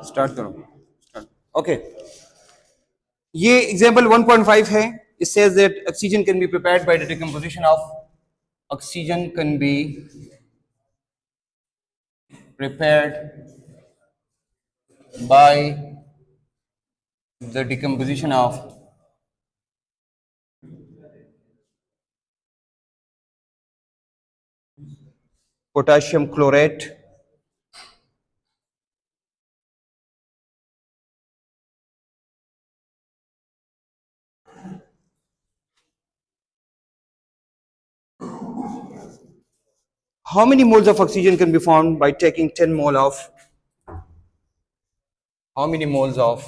Start करो। Okay, ये example 1.5 है। It says that oxygen can be prepared by the decomposition of oxygen can be prepared by the decomposition of potassium chlorate how many moles of oxygen can be formed by taking 10 mole of how many moles of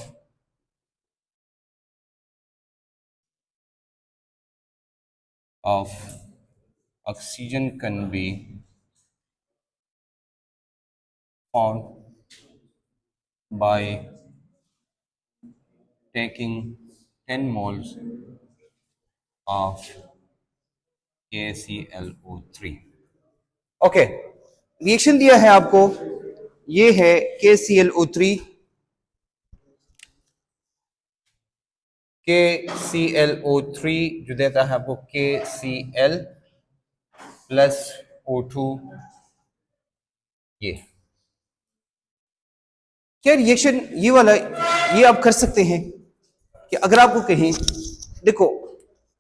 oxygen can be formed by taking 10 moles of KClO3। Okay, reaction दिया है आपको, ये है KClO3। KClO3 जो देता है आपको KCl plus O2। ये क्या रिएक्शन ये वाला, ये आप कर सकते हैं कि अगर आपको कहें, देखो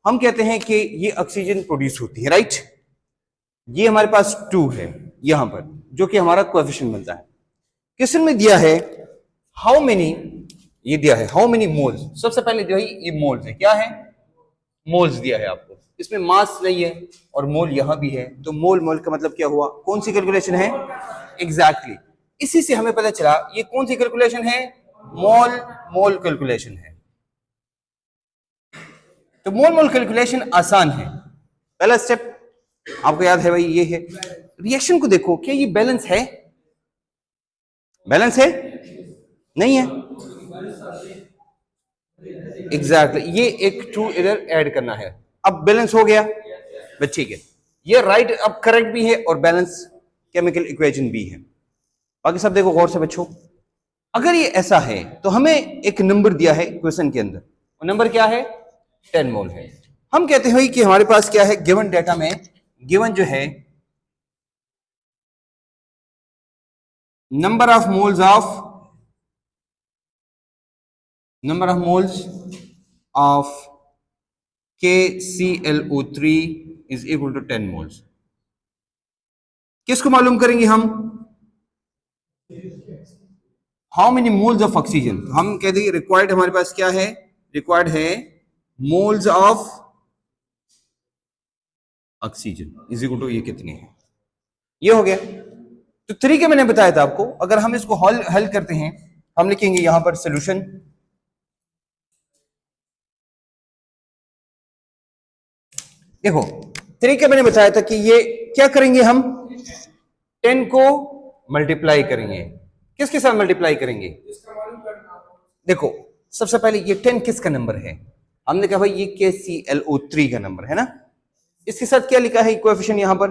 हम कहते हैं कि ये ऑक्सीजन प्रोड्यूस होती है, राइट। ये हमारे पास 2 है यहां पर, जो कि हमारा कोएफिशिएंट बनता है। क्वेश्चन में दिया है हाउ मेनी, ये दिया है हाउ मेनी मोल्स। सबसे पहले जो है ये मोल्स है, क्या है, मोल्स दिया है आपको। इसमें मास नहीं है और मोल यहां भी है, तो मोल मोल का मतलब क्या हुआ, कौन सी कैलकुलेशन है, एग्जैक्टली इसी से हमें पता चला ये कौन सी कैलकुलेशन है, मोल मोल कैलकुलेशन है। तो मोल मोल कैलकुलेशन आसान है। पहला स्टेप आपको याद है भाई, ये है। रिएक्शन को देखो, क्या ये बैलेंस है, बैलेंस है, नहीं है, एग्जैक्टली ये एक 2 इधर ऐड करना है। अब बैलेंस हो गया, बस ठीक है, ये राइट अब करेक्ट भी है और बैलेंस केमिकल इक्वेशन भी है। बाकी सब देखो गौर से बच्चों, अगर ये ऐसा है तो हमें एक नंबर दिया है क्वेश्चन के अंदर, वो नंबर क्या है, 10 मोल है। हम कहते हैं कि हमारे पास क्या है, गिवन डेटा में गिवन जो है number of moles of KClO3 is equal to 10 moles। किसको मालूम करेंगे हम, how many moles of oxygen. हम कहते हैं रिक्वायर्ड हमारे पास क्या है, रिक्वायर्ड है moles of oxygen is equal to ये कितने हैं, ये हो गया। तो तरीके मैंने बताया था आपको, अगर हम इसको हल करते हैं, हम लिखेंगे यहां पर सोल्यूशन, देखो तरीके मैंने बताया था कि ये क्या करेंगे, हम 10 को मल्टीप्लाई करेंगे, किसके साथ मल्टीप्लाई करेंगे, देखो सबसे पहले ये 10 किसका नंबर है, हमने कहा भाई ये KClO3 का नंबर है ना। इसके साथ क्या लिखा है, कोएफिशिएंट यहां पर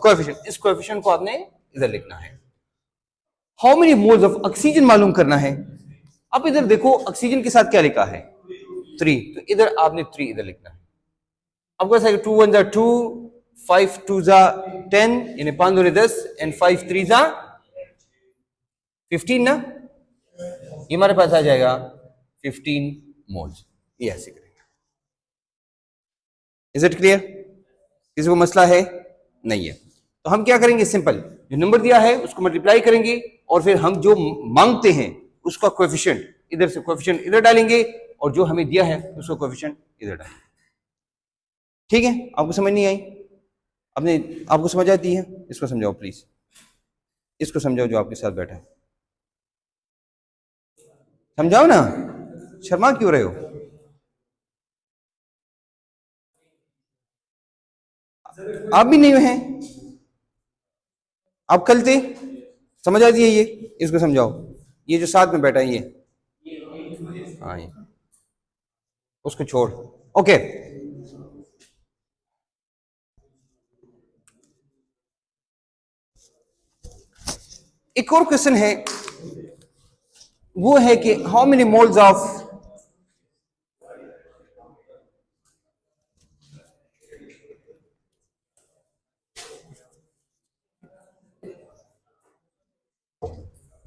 कोएफिशिएंट, इस कोएफिशिएंट को आपने इधर लिखना है। How many moles of oxygen मालूम करना है। अब इधर देखो ऑक्सीजन के साथ क्या लिखा है, 3, तो इधर आपने 3 इधर लिखना है। अब कैसा है, 2 1 जा 2, 5 2 जा 10, यानी 5 दूनी 10 एंड 5 3 जा 15 ना, ये हमारे पास आ जाएगा 15 मोल्स। ये ऐसे करेंगे। इज इट क्लियर, किसी को मसला है, नहीं है, तो हम क्या करेंगे, सिंपल जो नंबर दिया है उसको मल्टीप्लाई करेंगे और फिर हम जो मांगते हैं उसका कोएफिशिएंट इधर से कोएफिशिएंट इधर डालेंगे और जो हमें दिया है उसका कोएफिशिएंट इधर डालेंगे। ठीक है, आपको समझ नहीं आई, आपने आपको समझ आती है, इसको समझाओ प्लीज, इसको समझाओ जो आपके साथ बैठा है, समझाओ ना, शर्मा क्यों रहे हो, आप भी नहीं हैं, आप कल थे, समझ आती है ये, इसको समझाओ, ये जो साथ में बैठा है ये, हाँ ये उसको छोड़। ओके, एक और क्वेश्चन है, वो है कि हाउ मेनी मोल्स ऑफ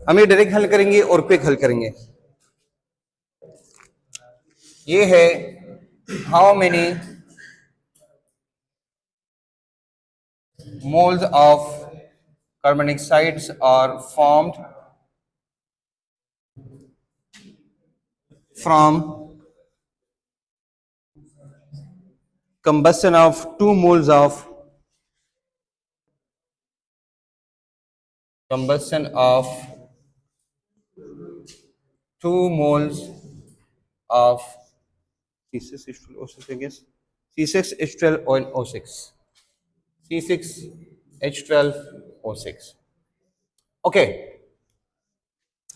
हम ये डायरेक्ट हल करेंगे और क्विक हल करेंगे। ये है how many moles of carbon dioxides are formed from combustion of 2 moles of combustion of 2 moles of C6H12O6, I guess C6H12O6 C6H12O6। Okay,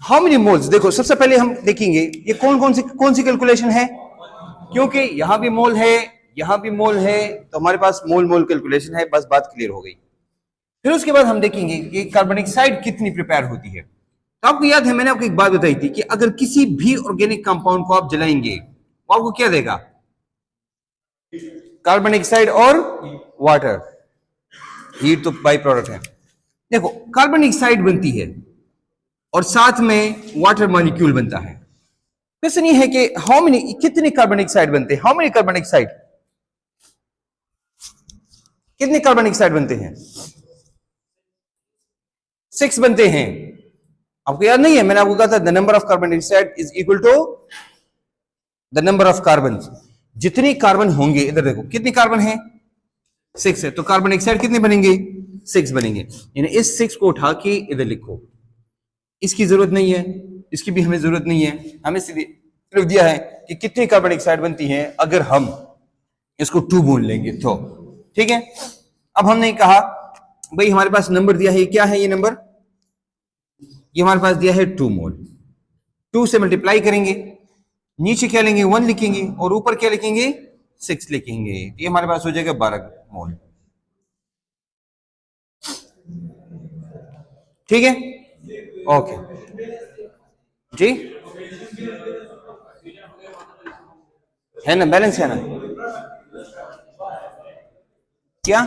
how many moles, देखो सबसे पहले हम देखेंगे ये कौन सी कैलकुलेशन है, क्योंकि यहां भी मोल है यहां भी मोल है, तो हमारे पास मोल मोल कैलकुलेशन है, बस बात क्लियर हो गई। फिर उसके बाद हम देखेंगे कि कार्बन डाइऑक्साइड कितनी प्रिपेयर होती है। तो आपको याद है मैंने आपको एक बात बताई थी कि अगर किसी भी ऑर्गेनिक कंपाउंड को आप जलाएंगे वो आपको क्या देगा, कार्बन डाइऑक्साइड और वाटर, हीट तो बाई प्रोडक्ट है। देखो कार्बन डाइऑक्साइड बनती है और साथ में वाटर मॉलिक्यूल बनता है। क्वेश्चन ये है कि हाउ मेनी, कितने कार्बन डाइऑक्साइड बनते हैं, हाउ मेनी कार्बन डाइऑक्साइड, कितने कार्बन डाइऑक्साइड बनते हैं, 6 बनते हैं। आपको याद नहीं है मैंने आपको कहा था the number of carbon dioxide is equal to the number of carbon. जितने कार्बन होंगे, इधर देखो कितने कार्बन है, 6 है, तो कार्बन डाइऑक्साइड कितने बनेंगे, 6 बनेंगे। यानी इस 6 को उठा के इधर लिखो, इसकी जरूरत नहीं है, इसकी भी हमें जरूरत नहीं है, हमें सिर्फ दिया है कि कितनी कार्बन डाइऑक्साइड बनती है अगर हम इसको 2 बोल लेंगे तो। ठीक है, अब हमने कहा भाई हमारे पास नंबर दिया है, क्या है ये नंबर, ये हमारे पास दिया है 2 मोल। 2 से मल्टीप्लाई करेंगे, नीचे क्या लेंगे 1 लिखेंगे और ऊपर क्या लिखेंगे 6 लिखेंगे, ये हमारे पास हो जाएगा 12 मोल। ठीक है, ओके जी, है ना, बैलेंस है ना, क्या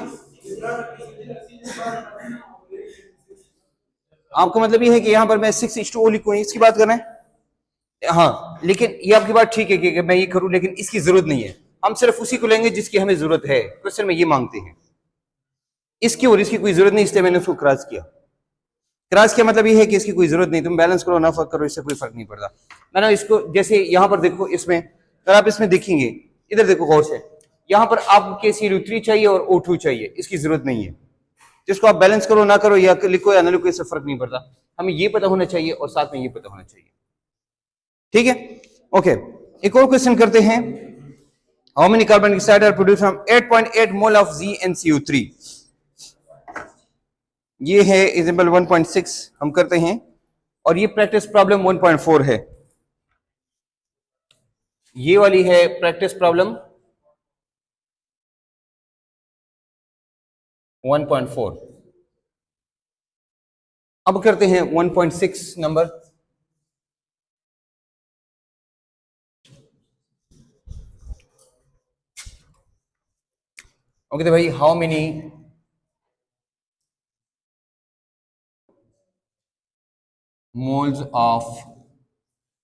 आपका मतलब ये है कि यहां पर मैं 6:O लिखूं, इसकी बात कर रहे हैं। हाँ लेकिन ये आपकी बात ठीक है कि मैं ये करूं, लेकिन इसकी जरूरत नहीं है, हम सिर्फ उसी को लेंगे जिसकी हमें जरूरत है। क्वेश्चन में ये मांगते हैं, इसकी और इसकी कोई जरूरत नहीं, इसलिए मैंने उसको क्रॉस किया। क्रॉस किया मतलब ये है कि इसकी कोई जरूरत नहीं, तुम बैलेंस करो ना फर्क करो, इससे कोई फर्क नहीं पड़ता। मैंने इसको जैसे यहां पर देखो, इसमें अगर आप इसमें देखेंगे, इधर देखो गौर से, यहां पर आपको CO3 चाहिए और O2 चाहिए, इसकी जरूरत नहीं है। जिसको आप बैलेंस करो ना करो, या लिखो या ना लिखो, इससे फर्क नहीं पड़ता, हमें ये पता होना चाहिए और साथ में ये पता होना चाहिए। ठीक है, ओके, एक और क्वेश्चन करते हैं। How many carbon dioxide are produce from 8.8 mole of ZnCO3। ये है एग्जांपल 1.6 हम करते हैं, और ये प्रैक्टिस प्रॉब्लम 1.4 है, ये वाली है प्रैक्टिस प्रॉब्लम 1.4। अब करते हैं 1.6 नंबर। ओके तो भाई how many moles of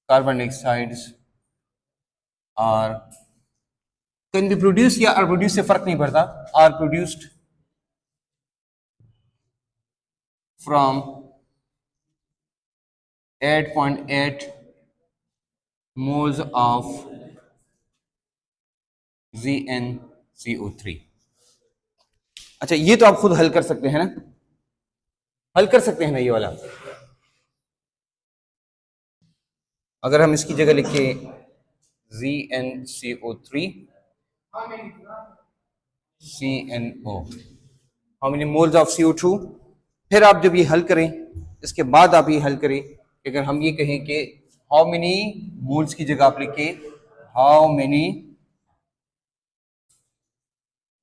carbon dioxides are can be produced, या are produced से फर्क नहीं पड़ता, are produced from 8.8 moles of ZnCO3। अच्छा ये तो आप खुद हल कर सकते हैं ना, हल कर सकते हैं ना ये वाला। अगर हम इसकी जगह लिखे ZnCO3 CNO, how many moles of CO2। फिर आप जब ये हल करें, इसके बाद आप ये हल करें, अगर हम ये कहें कि हाउ मेनी मोल्स की जगह आप लिखे how many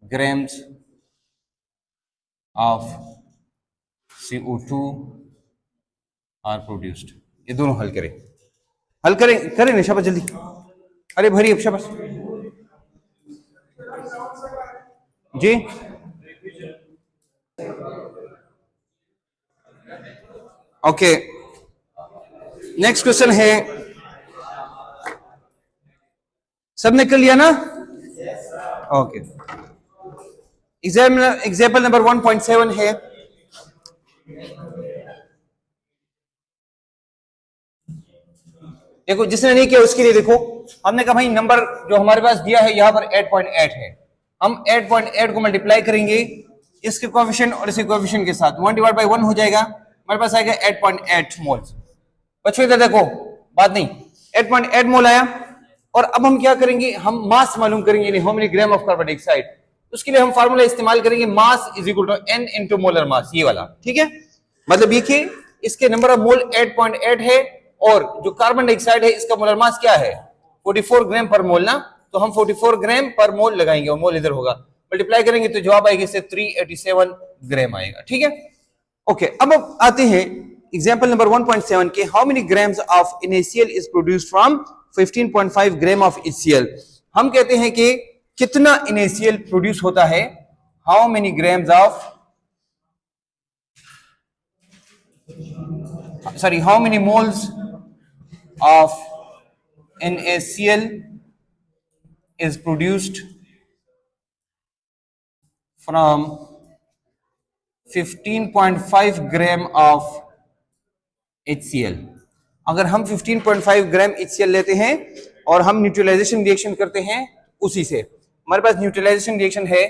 grams of CO2 are produced. ये दोनों हल करें, करें ना शाबाश जल्दी। अरे भरी अब शाबाश जी। ओके नेक्स्ट क्वेश्चन है, सबने कर लिया ना? ओके एग्जाम्पल नंबर 1.7 है। देखो जिसने नहीं किया उसके लिए देखो, हमने कहा भाई नंबर जो हमारे पास दिया है यहां पर 8.8 है, हम 8.8 को मल्टीप्लाई करेंगे इसके कोएफिशिएंट और इसके कोएफिशिएंट के साथ, 1 डिवाइड बाई 1 हो जाएगा, हमारे पास आएगा 8.8 मोल्स। बच्चों इधर देखो, बात नहीं, 8.8 मोल आया। और अब हम क्या करेंगे, हम मास मालूम करेंगे, यानी how many gram of carbon dioxide. उसके लिए हम फार्मूला इस्तेमाल करेंगे mass is equal to n into molar mass, ये वाला, ठीक है। मतलब ये कि इसके नंबर ऑफ मोल 8.8 है और जो कार्बन डाइऑक्साइड है इसका मोलर मास क्या है 44 ग्राम पर मोल ना, तो हम 44 ग्राम पर मोल लगाएंगे और मोल इधर होगा, मल्टीप्लाई करेंगे तो जवाब आएगा इससे 387 ग्राम आएगा, ठीक है। ओके अब आते हैं एग्जांपल नंबर 1.7 के, how many grams of NaCl is produced from 15.5 gram of HCl। हम कहते हैं कि कितना NaCl प्रोड्यूस होता है, how many grams of how many moles of NaCl is produced from 15.5 gram of HCl। अगर हम 15.5 ग्राम HCl लेते हैं और हम न्यूट्रलाइजेशन रिएक्शन करते हैं उसी से, हमारे पास न्यूट्रलाइजेशन रिएक्शन है,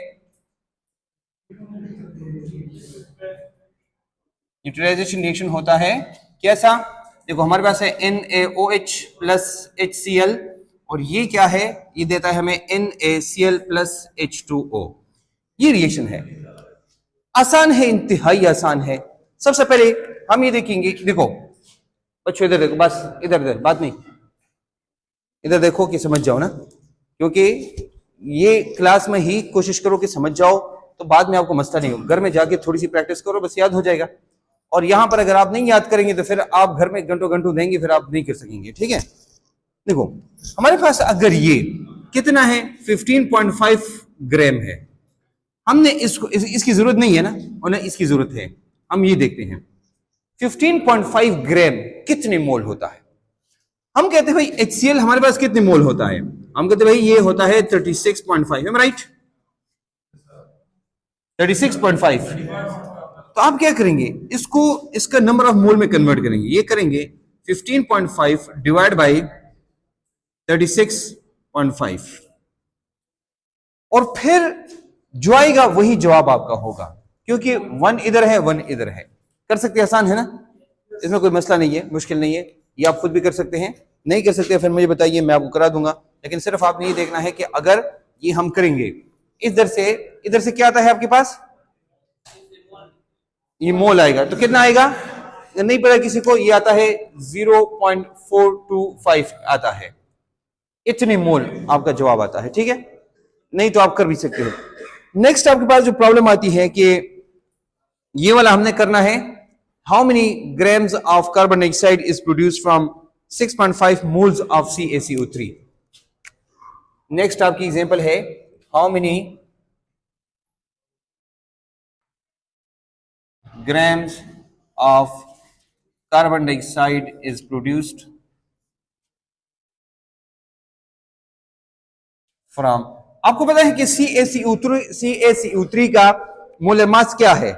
न्यूट्रलाइजेशन रिएक्शन होता है कैसा, देखो हमारे पास है NaOH प्लस HCl और ये क्या है, ये देता है हमें NaCl प्लस H2O। ये रिएक्शन है, आसान है, इंतहाई आसान है। सबसे पहले हम ये देखेंगे, देखो बच्चों इधर देखो, बस इधर इधर बात नहीं, इधर देखो कि समझ जाओ ना, क्योंकि ये क्लास में ही कोशिश करो कि समझ जाओ, तो बाद में आपको मसला नहीं हो, घर में जाके थोड़ी सी प्रैक्टिस करो, बस याद हो जाएगा। और यहां पर अगर आप नहीं याद करेंगे तो फिर आप घर में घंटों घंटों देंगे, फिर आप नहीं कर सकेंगे, ठीक है। देखो हमारे पास अगर ये कितना है 15.5 ग्राम है, हमने इसको इसकी जरूरत नहीं है ना, और इसकी जरूरत है, हम ये देखते हैं 15.5 ग्राम कितने मोल होता है। हम कहते हैं भाई HCl हमारे पास कितने मोल होता है, हम कहते हैं भाई ये होता है 36.5, एम राइट, 36.5। तो आप क्या करेंगे, इसको इसका नंबर ऑफ मोल में कन्वर्ट करेंगे, ये करेंगे 15.5 डिवाइड बाई 36.5 और फिर जो आएगा वही जवाब आपका होगा, क्योंकि 1 इधर है 1 इधर है। कर सकते हैं, आसान है ना, इसमें कोई मसला नहीं है, मुश्किल नहीं है, ये आप खुद भी कर सकते हैं, नहीं कर सकते फिर मुझे बताइए, मैं आपको करा दूंगा। लेकिन सिर्फ आपने ये देखना है कि अगर ये हम करेंगे, इधर से क्या आता है आपके पास, ये मोल आएगा, तो कितना आएगा नहीं पता किसी को, ये आता है 0.425 आता है, इतने मोल आपका जवाब आता है, ठीक है। नहीं तो आप कर भी सकते हो। नेक्स्ट आपके पास जो प्रॉब्लम आती है कि ये वाला हमने करना है, how many grams of carbon dioxide is produced from 6.5 moles of CaCO3। Next आपकी एग्जांपल है, how many grams of carbon dioxide is produced from, आपको पता है कि CaCO3 का मोलर मास क्या है,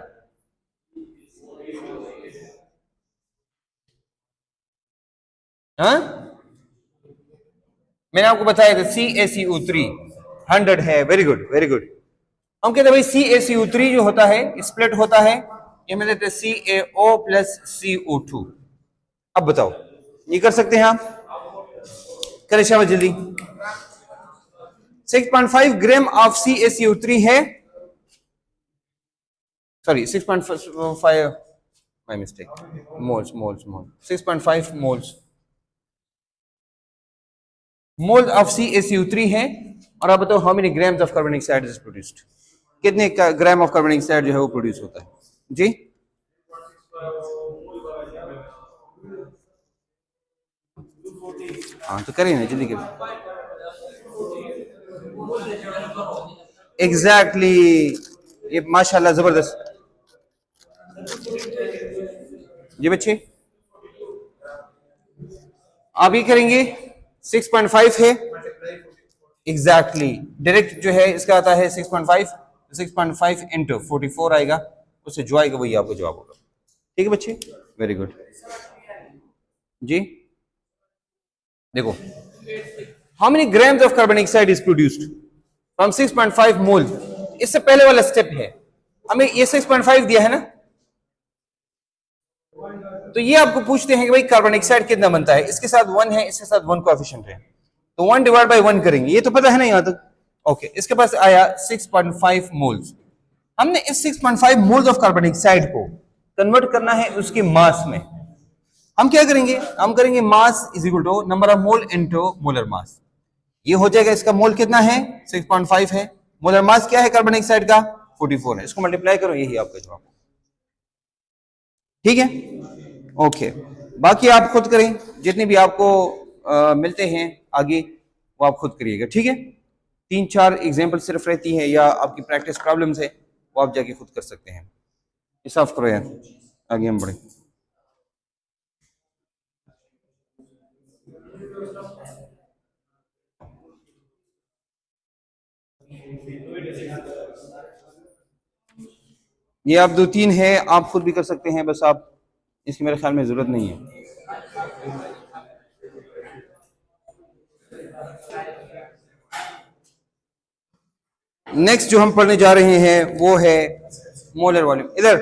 हाँ मैंने आपको बताया था CaCO3 100 है, वेरी गुड वेरी गुड। हम कहते हैं भाई CaCO3 जो होता है स्प्लिट होता है, ये में देते CaO प्लस CO2। अब बताओ ये कर सकते हैं आप, करें शाबाश जल्दी। 6.5 ग्राम ऑफ CaCO3 है, sorry 6.5 my mistake, moles 6.5 mole of CaCO3 है। और आप बताओ how many grams of carbon dioxide is produced, कितने ग्राम ऑफ कार्बन डाइऑक्साइड जो है वो प्रोड्यूस होता है जी। हाँ तो करिए ना, जल्दी करिए। एग्जैक्टली ये माशाल्लाह जबरदस्त। जी बच्चे आप ये करेंगे 6.5 है एग्जैक्टली डायरेक्ट जो है इसका आता है 6.5, 6.5 इंटू 44 आएगा, उससे जो आएगा वही आपको जवाब होगा। ठीक है बच्चे, वेरी गुड। जी देखो how many grams of carbon dioxide is produced from 6.5 mole, इससे पहले वाला स्टेप है, हमें ये 6.5 दिया है ना, तो ये आपको पूछते हैं कि भाई कार्बन डाइऑक्साइड कितना बनता है, इसके साथ 1 है, इसके साथ 1 कोएफिशिएंट है, तो 1 डिवाइड बाय 1 करेंगे, ये तो पता है ना यहां तक। ओके इसके पास आया 6.5 मोल्स, हमने इस 6.5 मोल्स ऑफ कार्बन डाइऑक्साइड को कन्वर्ट करना है उसके मास में। हम क्या करेंगे, हम करेंगे mass is equal to number of mole into molar mass. ये हो जाएगा, इसका मोल कितना है 6.5 है, मोलर मास क्या है कार्बन डाइऑक्साइड का 44 है, इसको मल्टीप्लाई करो यही आपका जवाब। ठीक है ओके, बाकी आप खुद करें, जितने भी आपको मिलते हैं आगे वो आप खुद करिएगा। ठीक है 3-4 एग्जांपल सिर्फ रहती है या आपकी प्रैक्टिस प्रॉब्लम्स है वो आप जाके खुद कर सकते हैं। साफ करो यार, आगे हम बढ़े। ये आप 2-3 है, आप खुद भी कर सकते हैं, बस आप इसकी मेरे ख्याल में जरूरत नहीं है। नेक्स्ट जो हम पढ़ने जा रहे हैं वो है मोलर वॉल्यूम। इधर